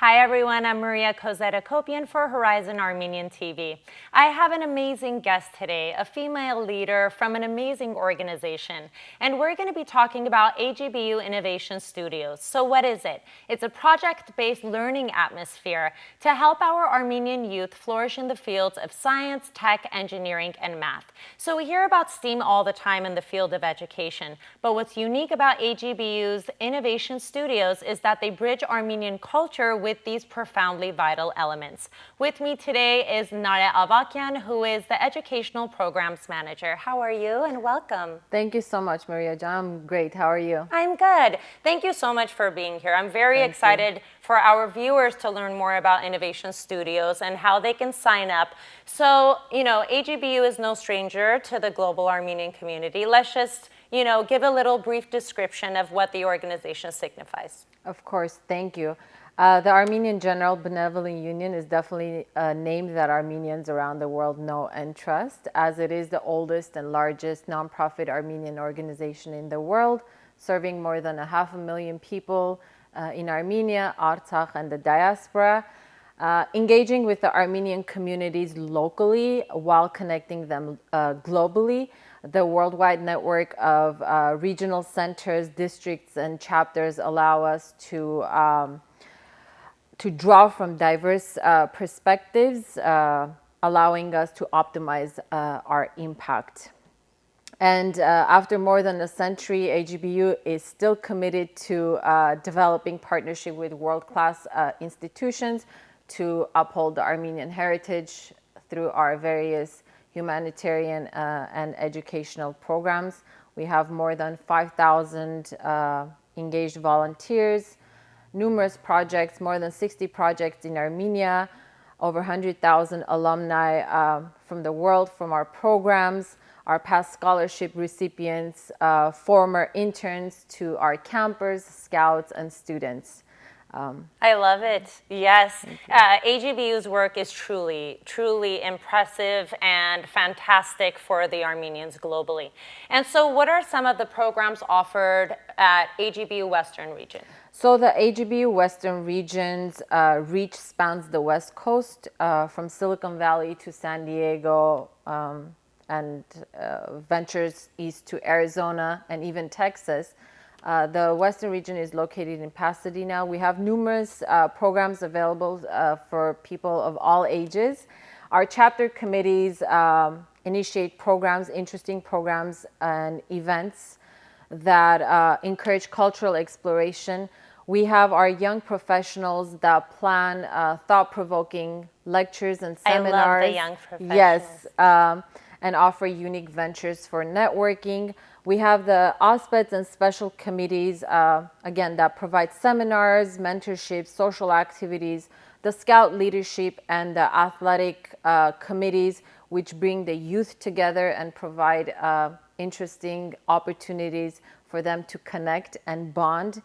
Hi everyone, I'm Maria Cozette Akopian for Horizon Armenian TV. I have an amazing guest today, a female leader from an amazing organization, and we're going to be talking about AGBU Innovation Studios. So what is it? It's a project-based learning atmosphere to help our Armenian youth flourish in the fields of science, tech, engineering, and math. So we hear about STEAM all the time in the field of education, but what's unique about AGBU's Innovation Studios is that they bridge Armenian culture with these profoundly vital elements. With me today is Nare Avagyan, who is the Educational Programs Manager. How are you, and welcome. Thank you so much, Maria. I'm great. How are you? I'm good. Thank you so much for being here. I'm very excited for our viewers to learn more about Innovation Studios and how they can sign up. So, AGBU is no stranger to the global Armenian community. Let's just, give a little brief description of what the organization signifies. Of course, thank you. The Armenian General Benevolent Union is definitely a name that Armenians around the world know and trust, as it is the oldest and largest nonprofit Armenian organization in the world, serving more than 500,000 people in Armenia, Artsakh, and the diaspora, engaging with the Armenian communities locally while connecting them globally. The worldwide network of regional centers, districts, and chapters allow us to draw from diverse perspectives, allowing us to optimize our impact. And after more than a century, AGBU is still committed to developing partnership with world-class institutions to uphold the Armenian heritage through our various humanitarian and educational programs. We have more than 5,000 engaged volunteers, numerous projects, more than 60 projects in Armenia, over 100,000 alumni from the world from our programs, our past scholarship recipients, former interns to our campers, scouts, and students. I love it. Yes. AGBU's work is truly, truly impressive and fantastic for the Armenians globally. And so what are some of the programs offered at AGBU Western Region? So the AGBU Western Region's reach spans the West Coast, from Silicon Valley to San Diego, and ventures east to Arizona and even Texas. The Western region is located in Pasadena. We have numerous programs available for people of all ages. Our chapter committees initiate programs, interesting programs and events that encourage cultural exploration. We have our young professionals that plan thought-provoking lectures and seminars. I love the young professionals. Yes, and offer unique ventures for networking. We have the OSPEDs and special committees, again, that provide seminars, mentorship, social activities, the scout leadership, and the athletic committees, which bring the youth together and provide interesting opportunities for them to connect and bond.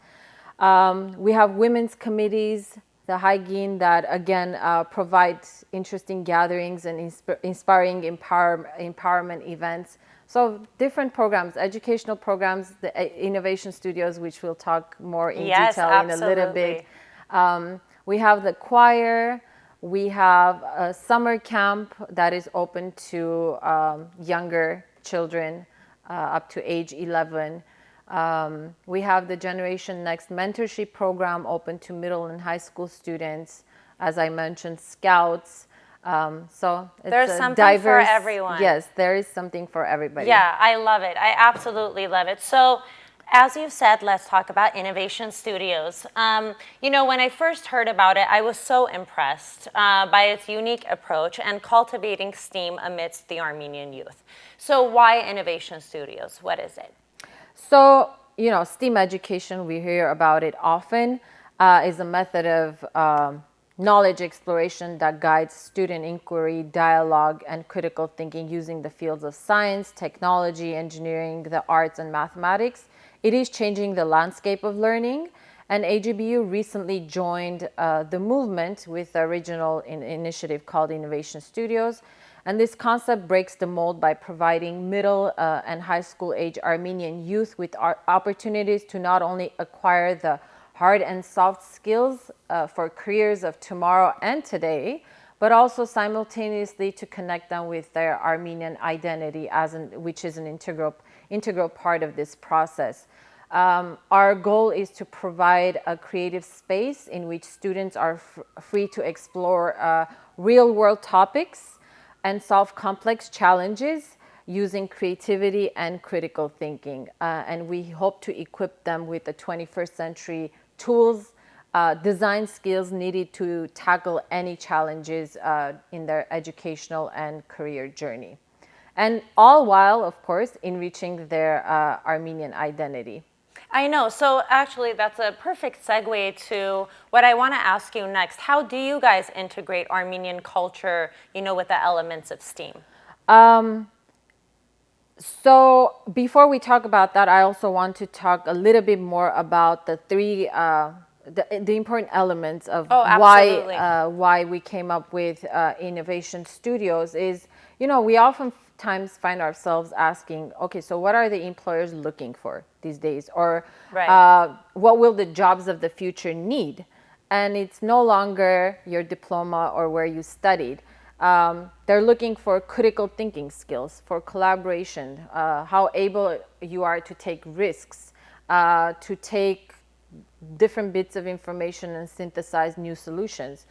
We have women's committees, the Hygiene, that again provide interesting gatherings and inspiring empowerment events. So different programs, educational programs, the Innovation Studios, which we'll talk more in detail in a little bit. We have the choir. We have a summer camp that is open to younger children up to age 11. We have the Generation Next mentorship program open to middle and high school students. As I mentioned, scouts. So there's something for everyone. Yes, there is something for everybody. Yeah, I love it. I absolutely love it. So as you've said, let's talk about Innovation Studios. When I first heard about it, I was so impressed by its unique approach and cultivating STEAM amidst the Armenian youth. So why Innovation Studios? What is it? So, STEAM education, we hear about it often, is a method of knowledge exploration that guides student inquiry, dialogue, and critical thinking using the fields of science, technology, engineering, the arts, and mathematics. It is changing the landscape of learning, and AGBU recently joined the movement with the original initiative called Innovation Studios. And this concept breaks the mold by providing middle and high school age Armenian youth with opportunities to not only acquire the hard and soft skills for careers of tomorrow and today, but also simultaneously to connect them with their Armenian identity, which is an integral part of this process. Our goal is to provide a creative space in which students are free to explore real-world topics and solve complex challenges using creativity and critical thinking. And we hope to equip them with the 21st century tools, design skills needed to tackle any challenges in their educational and career journey. And all while, of course, enriching their Armenian identity. I know. So actually, that's a perfect segue to what I want to ask you next. How do you guys integrate Armenian culture, with the elements of STEAM? So before we talk about that, I also want to talk a little bit more about the three, the important elements of why we came up with Innovation Studios is, we oftentimes find ourselves asking, okay, so what are the employers looking for these days? Or what will the jobs of the future need? And it's no longer your diploma or where you studied. They're looking for critical thinking skills, for collaboration, how able you are to take risks, to take different bits of information and synthesize new solutions.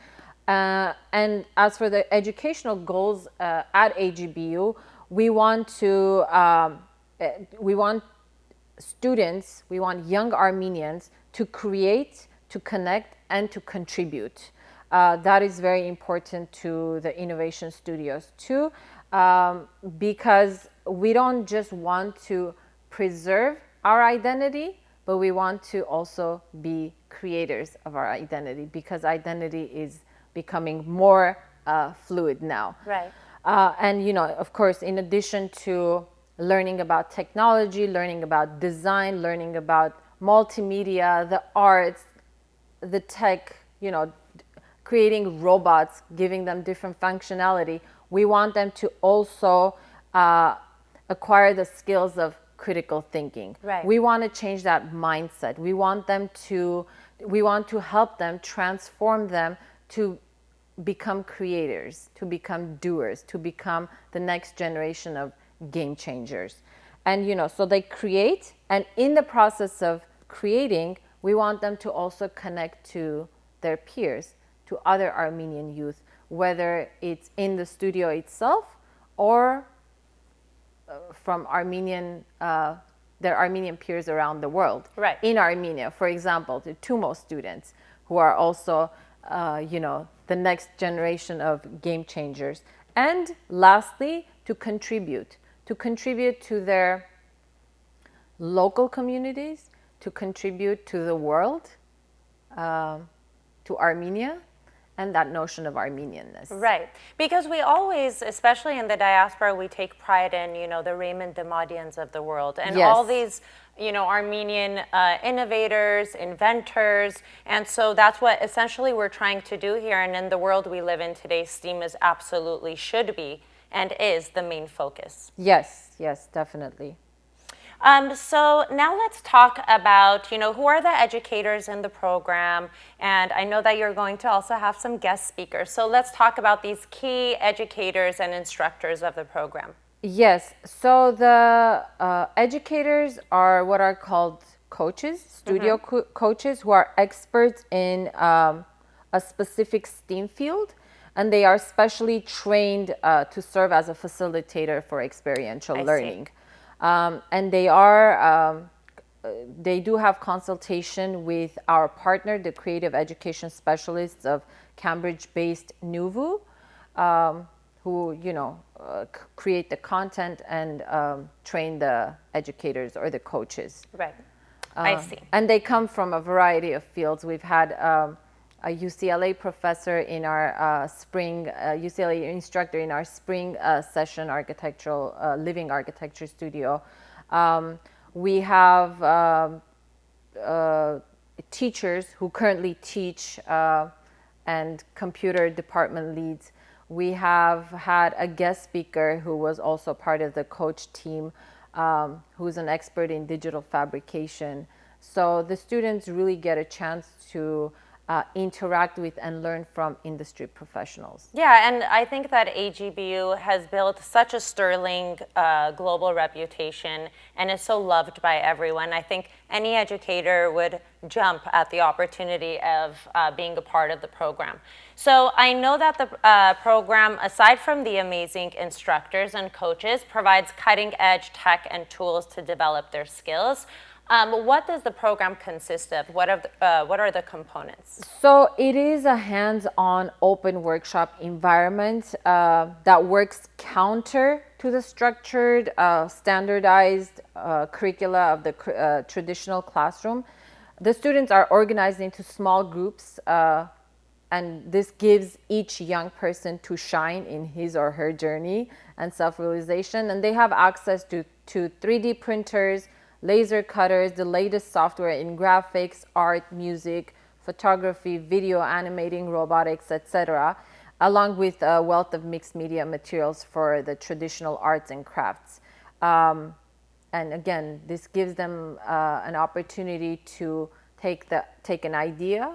And as for the educational goals at AGBU, we want students, we want young Armenians to create, to connect, and to contribute. That is very important to the Innovation Studios too, because we don't just want to preserve our identity, but we want to also be creators of our identity, because identity is becoming more fluid now. Right. And, of course, in addition to learning about technology, learning about design, learning about multimedia, the arts, the tech, creating robots, giving them different functionality, we want them to also acquire the skills of critical thinking. Right. We want to change that mindset. We want to help them, transform them to become creators, to become doers, to become the next generation of game changers. And, so they create, and in the process of creating, we want them to also connect to their peers, to other Armenian youth, whether it's in the studio itself or from their Armenian peers around the world. Right. In Armenia, for example, the TUMO students, who are also, the next generation of game changers. And lastly, to contribute to their local communities, to contribute to the world, to Armenia, and that notion of Armenianness. Right. Because we always, especially in the diaspora, we take pride in, the Raymond Damadians of the world and all these, Armenian innovators, inventors. And so that's what essentially we're trying to do here. And in the world we live in today, STEAM is absolutely should be and is the main focus. Yes, definitely. So now let's talk about, who are the educators in the program, and I know that you're going to also have some guest speakers. So let's talk about these key educators and instructors of the program. Yes, so the educators are what are called coaches, studio coaches, who are experts in a specific STEAM field, and they are specially trained to serve as a facilitator for experiential learning. And they do have consultation with our partner, the creative education specialists of Cambridge-based NUVU, who, create the content and train the educators or the coaches. Right. I see. And they come from a variety of fields. We've had a UCLA professor in our UCLA instructor in our spring session architectural living architecture studio. We have teachers who currently teach and computer department leads. We have had a guest speaker who was also part of the coach team, who's an expert in digital fabrication. So the students really get a chance to interact with and learn from industry professionals. Yeah, and I think that AGBU has built such a sterling global reputation and is so loved by everyone. I think any educator would jump at the opportunity of being a part of the program. So I know that the program, aside from the amazing instructors and coaches, provides cutting-edge tech and tools to develop their skills. What does the program consist of? What are the components? So it is a hands-on open workshop environment that works counter to the structured, standardized curricula of the traditional classroom. The students are organized into small groups, and this gives each young person to shine in his or her journey and self-realization. And they have access to 3D printers, laser cutters, the latest software in graphics, art, music, photography, video, animating, robotics, etc., along with a wealth of mixed media materials for the traditional arts and crafts. And again, this gives them an opportunity to take an idea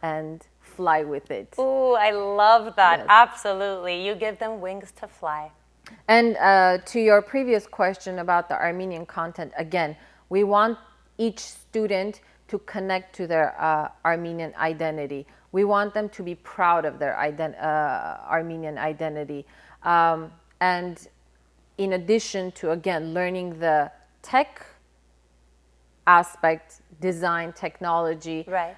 and fly with it. Ooh, I love that. Yes. Absolutely. You give them wings to fly. And to your previous question about the Armenian content, again, we want each student to connect to their Armenian identity. We want them to be proud of their Armenian identity. And in addition to, again, learning the tech aspect, design, technology, Right.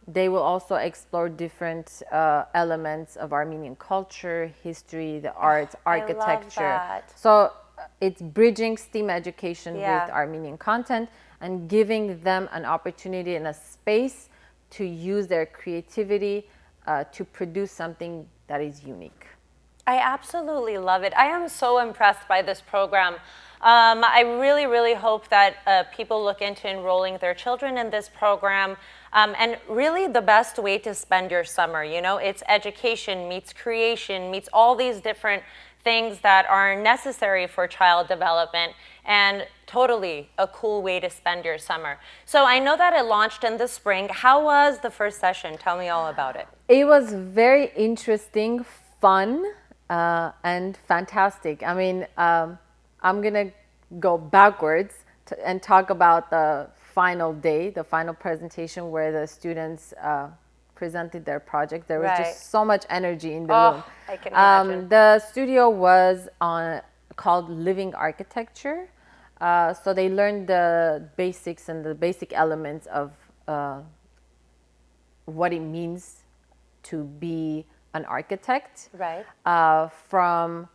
They will also explore different elements of Armenian culture, history, the arts, architecture. I love that. So it's bridging STEAM education Yeah. with Armenian content and giving them an opportunity and a space to use their creativity to produce something that is unique. I absolutely love it. I am so impressed by this program. I really, really hope that people look into enrolling their children in this program. And really the best way to spend your summer, you know, it's education meets creation, meets all these different things that are necessary for child development, and totally a cool way to spend your summer. So I know that it launched in the spring. How was the first session? Tell me all about it. It was very interesting, fun, and fantastic. I mean, I'm gonna go backwards and talk about the final day, the final presentation where the students presented their project. There was Right. just so much energy in the room. I can imagine. The studio was called Living Architecture. So they learned the basics and the basic elements of what it means to be an architect. Right. From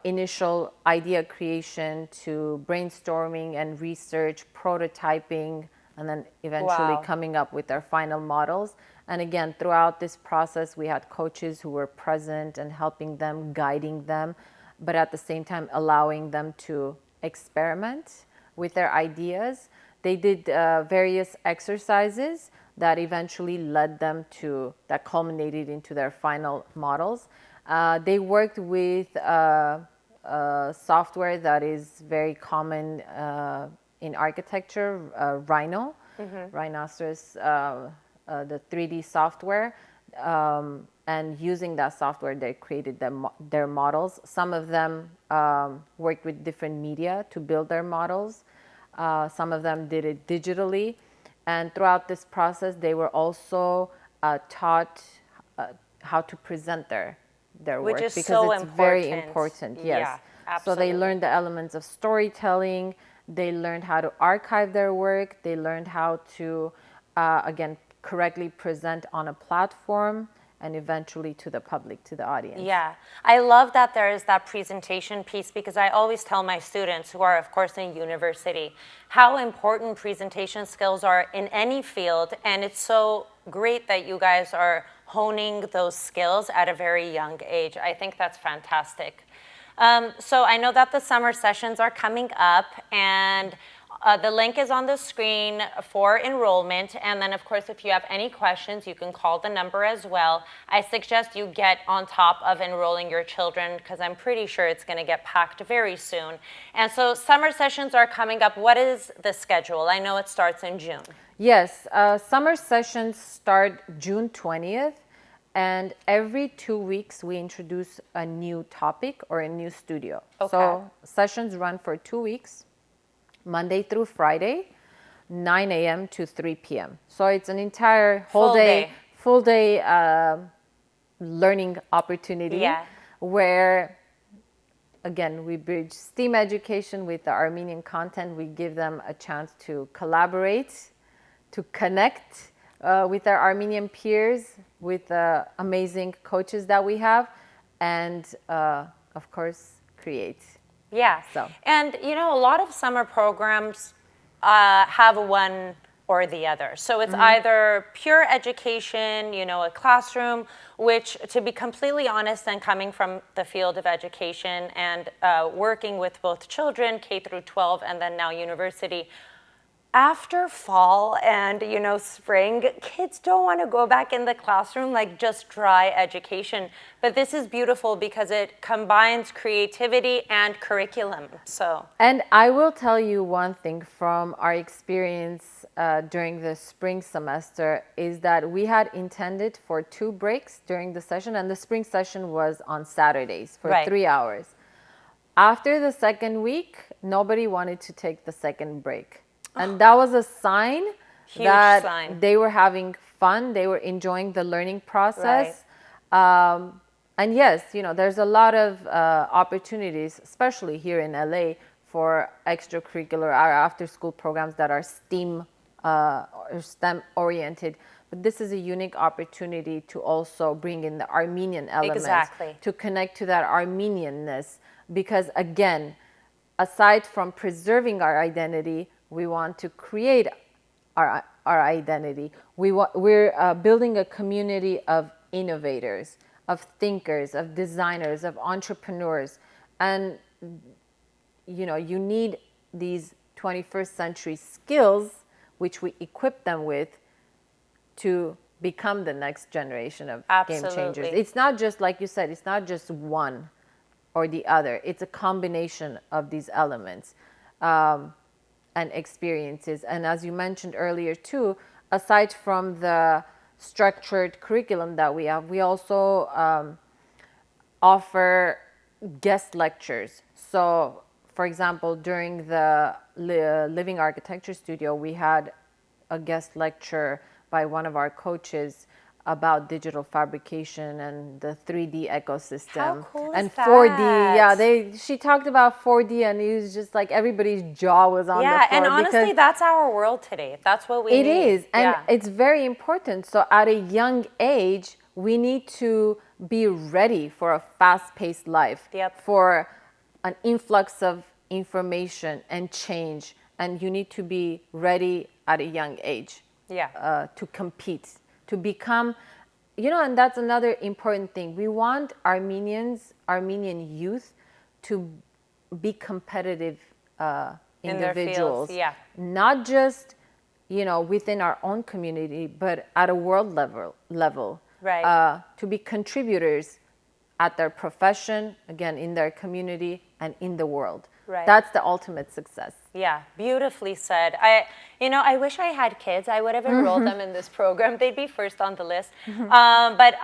initial idea creation to brainstorming and research, prototyping, and then eventually Wow. coming up with their final models. And again, throughout this process, we had coaches who were present and helping them, guiding them, but at the same time allowing them to experiment with their ideas. They did various exercises that eventually led them to, that culminated into their final models. They worked with software that is very common in architecture, Rhino, Rhinoceros, the 3D software. And using that software, they created their models. Some of them worked with different media to build their models. Some of them did it digitally. And throughout this process, they were also taught how to present their Which work, is because so it's very important. important. Yes. Yeah, So they absolutely. learned the elements of storytelling. They learned how to archive their work. They learned how to, again, correctly present on a platform and eventually to the public, to the audience. Yeah, I love that there is that presentation piece, because I always tell my students who are, of course, in university, how important presentation skills are in any field. And it's so great that you guys are honing those skills at a very young age. I think that's fantastic. So I know that the summer sessions are coming up, and The link is on the screen for enrollment. And then, of course, if you have any questions, you can call the number as well. I suggest you get on top of enrolling your children because I'm pretty sure it's going to get packed very soon. And so summer sessions are coming up. What is the schedule? I know it starts in June. Yes, summer sessions start June 20th. And every 2 weeks, we introduce a new topic or a new studio. Okay. So sessions run for 2 weeks, Monday through Friday, 9 a.m. to 3 p.m. So it's an entire full day learning opportunity. Yeah. Where, again, we bridge STEAM education with the Armenian content. We give them a chance to collaborate, to connect with our Armenian peers, with the amazing coaches that we have, and of course, create. Yeah. So. And, a lot of summer programs have one or the other. So it's either pure education, a classroom, which, to be completely honest, and coming from the field of education and working with both children, K through 12, and then now university, after fall and, spring, kids don't want to go back in the classroom like just dry education. But this is beautiful because it combines creativity and curriculum. So. And I will tell you one thing from our experience during the spring semester is that we had intended for 2 breaks during the session, and the spring session was on Saturdays for 3 hours. After the second week, nobody wanted to take the second break. And that was a sign that they were having fun, they were enjoying the learning process. And yes, there's a lot of opportunities, especially here in LA, for extracurricular or after-school programs that are STEAM or STEM oriented. But this is a unique opportunity to also bring in the Armenian element, to connect to that Armenianness. Because again, aside from preserving our identity, we want to create our identity. We're building a community of innovators, of thinkers, of designers, of entrepreneurs. And, you need these 21st century skills, which we equip them with, to become the next generation of game changers. It's not just, like you said, it's not just one or the other. It's a combination of these elements. And experiences. And as you mentioned earlier too, aside from the structured curriculum that we have, we also offer guest lectures. So for example, during the Living Architecture Studio, we had a guest lecture by one of our coaches about digital fabrication and the 3D ecosystem. How cool and is that? 4D. Yeah, she talked about 4D, and it was just like everybody's jaw was on the floor. Yeah, and honestly, that's our world today. That's what we need. It is, and it's very important. So at a young age, we need to be ready for a fast-paced life, for an influx of information and change, and you need to be ready at a young age to compete, to become, and that's another important thing. We want Armenian youth to be competitive individuals, not just, within our own community, but at a world level. To be contributors at their profession, again, in their community and in the world. That's the ultimate success. Yeah, beautifully said. I wish I had kids. I would have enrolled them in this program. They'd be first on the list. But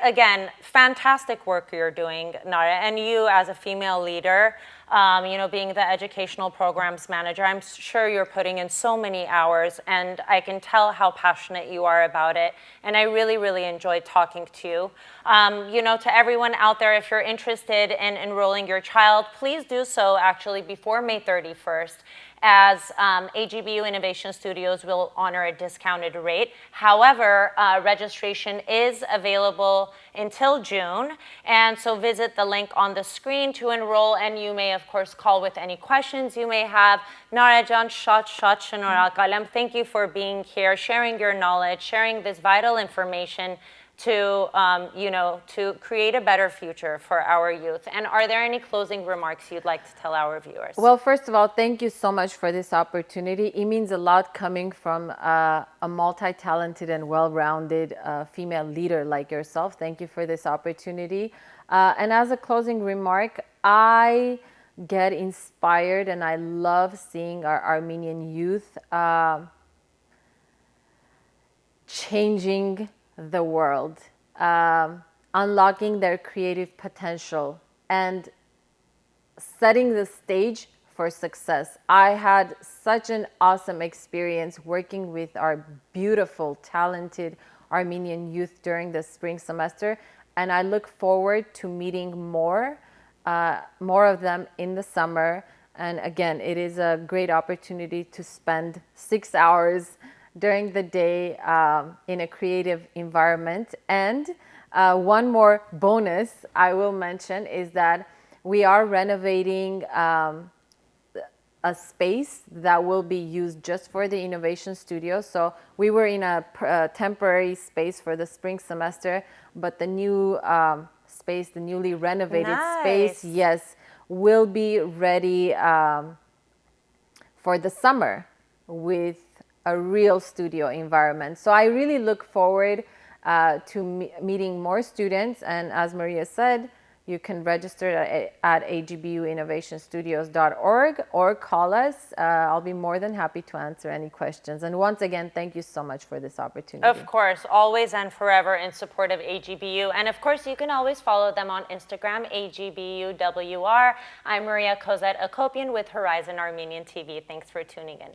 again, fantastic work you're doing, Nare, and you as a female leader, being the educational programs manager, I'm sure you're putting in so many hours, and I can tell how passionate you are about it. And I really, really enjoyed talking to you. To everyone out there, if you're interested in enrolling your child, please do so actually before May 31st. As AGBU Innovation Studios will honor a discounted rate. However, registration is available until June, and so visit the link on the screen to enroll, and you may, of course, call with any questions you may have. Narajan, thank you for being here, sharing your knowledge, sharing this vital information to, to create a better future for our youth. And are there any closing remarks you'd like to tell our viewers? Well, first of all, thank you so much for this opportunity. It means a lot coming from a multi-talented and well-rounded female leader like yourself. Thank you for this opportunity. And as a closing remark, I get inspired and I love seeing our Armenian youth changing the world, unlocking their creative potential, and setting the stage for success. I had such an awesome experience working with our beautiful, talented Armenian youth during the spring semester, and I look forward to meeting more of them in the summer. And again, it is a great opportunity to spend 6 hours during the day in a creative environment. And one more bonus I will mention is that we are renovating a space that will be used just for the innovation studio. So we were in a temporary space for the spring semester, but the new space, the newly renovated space, yes, will be ready for the summer with a real studio environment. So I really look forward to meeting more students. And as Maria said, you can register at agbuinnovationstudios.org or call us. I'll be more than happy to answer any questions. And once again, thank you so much for this opportunity. Of course, always and forever in support of AGBU. And of course, you can always follow them on Instagram, AGBUWR. I'm Maria Cozette Akopian with Horizon Armenian TV. Thanks for tuning in.